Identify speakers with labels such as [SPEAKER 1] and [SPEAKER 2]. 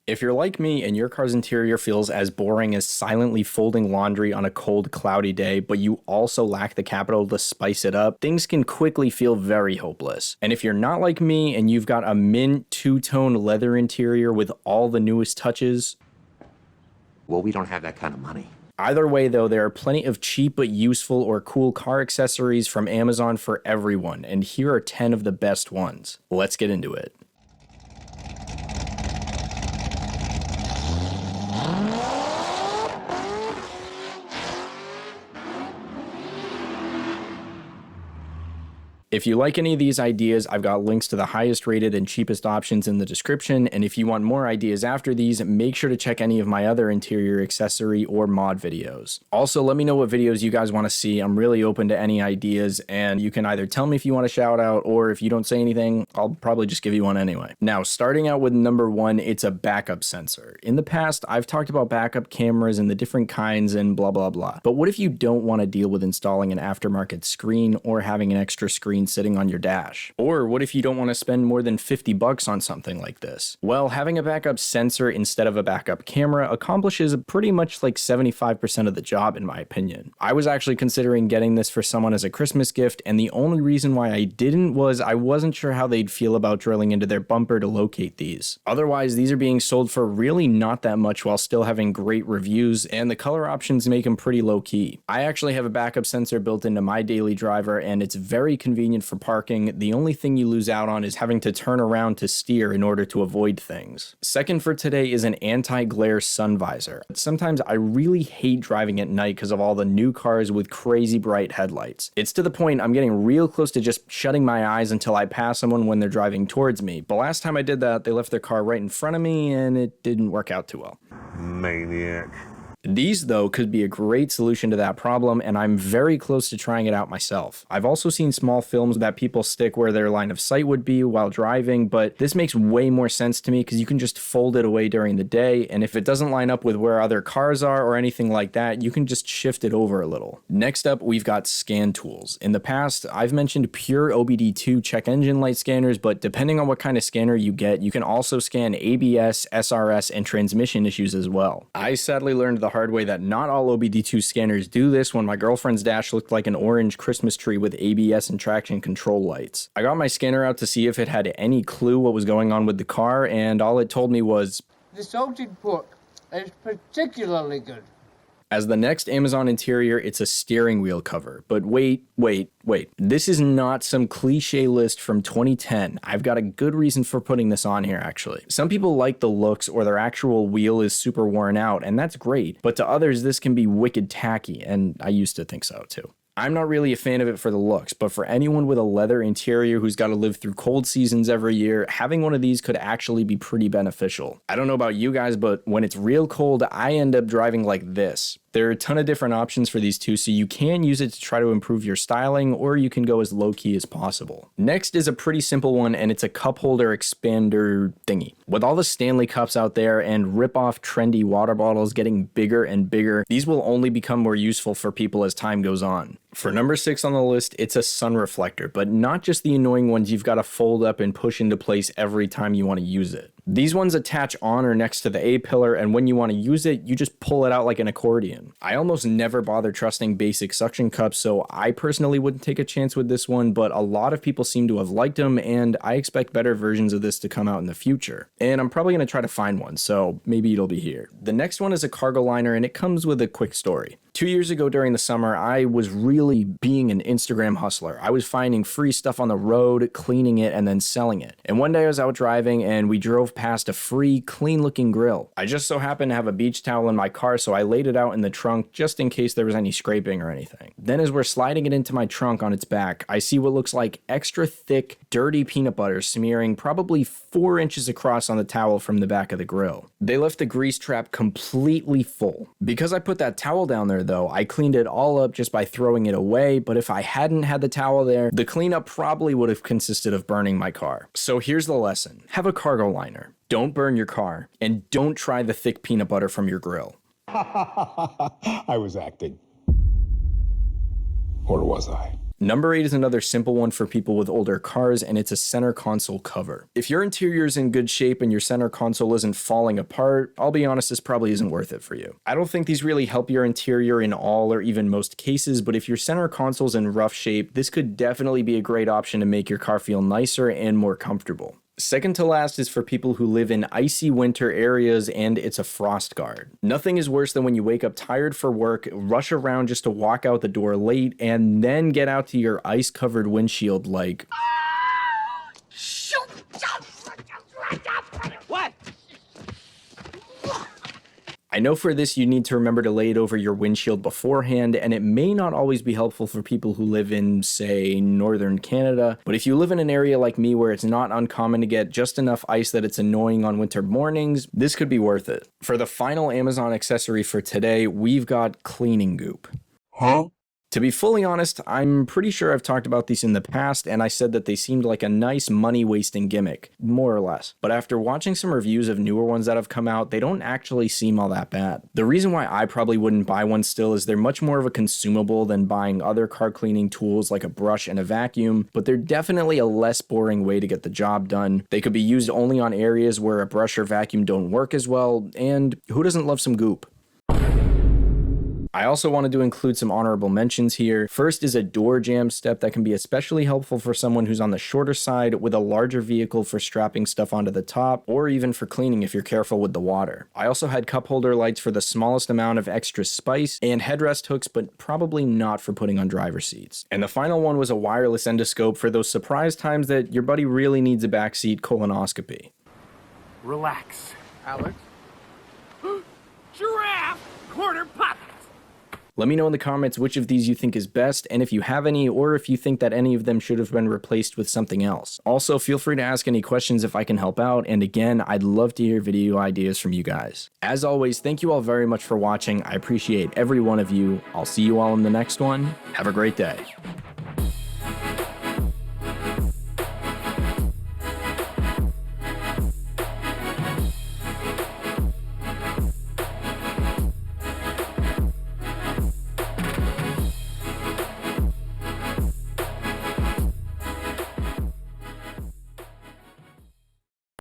[SPEAKER 1] If you're like me and your car's interior feels as boring as silently folding laundry on a cold, cloudy day, but you also lack the capital to spice it up, things can quickly feel very hopeless. And if you're not like me and you've got a mint two-tone leather interior with all the newest touches,
[SPEAKER 2] well, we don't have that kind of money.
[SPEAKER 1] Either way though, there are plenty of cheap but useful or cool car accessories from Amazon for everyone, and here are 10 of the best ones. Let's get into it. If you like any of these ideas, I've got links to the highest rated and cheapest options in the description, and if you want more ideas after these, make sure to check any of my other interior accessory or mod videos. Also, let me know what videos you guys want to see. I'm really open to any ideas, and you can either tell me if you want a shout out, or if you don't say anything, I'll probably just give you one anyway. Now, starting out with number one, it's a backup sensor. In the past, I've talked about backup cameras and the different kinds and blah blah blah, but what if you don't want to deal with installing an aftermarket screen or having an extra screen sitting on your dash? Or what if you don't want to spend more than 50 bucks on something like this? Well, having a backup sensor instead of a backup camera accomplishes pretty much like 75% of the job, in my opinion. I was actually considering getting this for someone as a Christmas gift, and the only reason why I didn't was I wasn't sure how they'd feel about drilling into their bumper to locate these. Otherwise, these are being sold for really not that much while still having great reviews, and the color options make them pretty low key. I actually have a backup sensor built into my daily driver, and it's very convenient for parking. The only thing you lose out on is having to turn around to steer in order to avoid things. Second for today is an anti-glare sun visor. Sometimes I really hate driving at night because of all the new cars with crazy bright headlights. It's to the point I'm getting real close to just shutting my eyes until I pass someone when they're driving towards me. But last time I did that, they left their car right in front of me and it didn't work out too well.
[SPEAKER 3] Maniac.
[SPEAKER 1] These, though, could be a great solution to that problem, and I'm very close to trying it out myself. I've also seen small films that people stick where their line of sight would be while driving, but this makes way more sense to me because you can just fold it away during the day, and if it doesn't line up with where other cars are or anything like that, you can just shift it over a little. Next up, we've got scan tools. In the past, I've mentioned pure OBD2 check engine light scanners, but depending on what kind of scanner you get, you can also scan ABS, SRS, and transmission issues as well. I sadly learned the hard way that not all OBD2 scanners do this when my girlfriend's dash looked like an orange Christmas tree with ABS and traction control lights. I got my scanner out to see if it had any clue what was going on with the car, and all it told me was,
[SPEAKER 4] "The salted pork is particularly good."
[SPEAKER 1] As the next Amazon interior, it's a steering wheel cover. But wait. This is not some cliche list from 2010. I've got a good reason for putting this on here, actually. Some people like the looks or their actual wheel is super worn out, and that's great. But to others, this can be wicked tacky, and I used to think so too. I'm not really a fan of it for the looks, but for anyone with a leather interior who's got to live through cold seasons every year, having one of these could actually be pretty beneficial. I don't know about you guys, but when it's real cold, I end up driving like this. There are a ton of different options for these two, so you can use it to try to improve your styling, or you can go as low-key as possible. Next is a pretty simple one, and it's a cup holder expander thingy. With all the Stanley cups out there and rip-off trendy water bottles getting bigger and bigger, these will only become more useful for people as time goes on. For number 6 on the list, it's a sun reflector, but not just the annoying ones you've got to fold up and push into place every time you want to use it. These ones attach on or next to the A-pillar, and when you want to use it, you just pull it out like an accordion. I almost never bother trusting basic suction cups, so I personally wouldn't take a chance with this one, but a lot of people seem to have liked them, and I expect better versions of this to come out in the future. And I'm probably going to try to find one, so maybe it'll be here. The next one is a cargo liner, and it comes with a quick story. 2 years ago during the summer, I was really being an Instagram hustler. I was finding free stuff on the road, cleaning it, and then selling it. And one day I was out driving and we drove past a free, clean looking grill. I just so happened to have a beach towel in my car, so I laid it out in the trunk just in case there was any scraping or anything. Then as we're sliding it into my trunk on its back, I see what looks like extra thick, dirty peanut butter smearing probably 4 inches across on the towel from the back of the grill. They left the grease trap completely full. Because I put that towel down there though, I cleaned it all up just by throwing it away, but if I hadn't had the towel there, the cleanup probably would have consisted of burning my car. So here's the lesson. Have a cargo liner. Don't burn your car, and don't try the thick peanut butter from your grill.
[SPEAKER 3] I was acting. Or was I?
[SPEAKER 1] Number 8 is another simple one for people with older cars, and it's a center console cover. If your interior is in good shape and your center console isn't falling apart, I'll be honest, this probably isn't worth it for you. I don't think these really help your interior in all or even most cases, but if your center console's in rough shape, this could definitely be a great option to make your car feel nicer and more comfortable. Second to last is for people who live in icy winter areas and it's a frost guard. Nothing is worse than when you wake up tired for work, rush around just to walk out the door late, and then get out to your ice-covered windshield like...
[SPEAKER 2] What?
[SPEAKER 1] I know for this you need to remember to lay it over your windshield beforehand, and it may not always be helpful for people who live in, say, northern Canada, but if you live in an area like me where it's not uncommon to get just enough ice that it's annoying on winter mornings, this could be worth it. For the final Amazon accessory for today, we've got cleaning goop.
[SPEAKER 2] Huh?
[SPEAKER 1] To be fully honest, I'm pretty sure I've talked about these in the past, and I said that they seemed like a nice money-wasting gimmick, more or less. But after watching some reviews of newer ones that have come out, they don't actually seem all that bad. The reason why I probably wouldn't buy one still is they're much more of a consumable than buying other car cleaning tools like a brush and a vacuum, but they're definitely a less boring way to get the job done. They could be used only on areas where a brush or vacuum don't work as well, and who doesn't love some goop? I also wanted to include some honorable mentions here. First is a door jamb step that can be especially helpful for someone who's on the shorter side with a larger vehicle for strapping stuff onto the top, or even for cleaning if you're careful with the water. I also had cup holder lights for the smallest amount of extra spice, and headrest hooks, but probably not for putting on driver's seats. And the final one was a wireless endoscope for those surprise times that your buddy really needs a backseat colonoscopy.
[SPEAKER 3] Relax.
[SPEAKER 4] Alex?
[SPEAKER 3] Giraffe! Quarter poppers!
[SPEAKER 1] Let me know in the comments which of these you think is best, and if you have any, or if you think that any of them should have been replaced with something else. Also, feel free to ask any questions if I can help out, and again, I'd love to hear video ideas from you guys. As always, thank you all very much for watching. I appreciate every one of you. I'll see you all in the next one. Have a great day.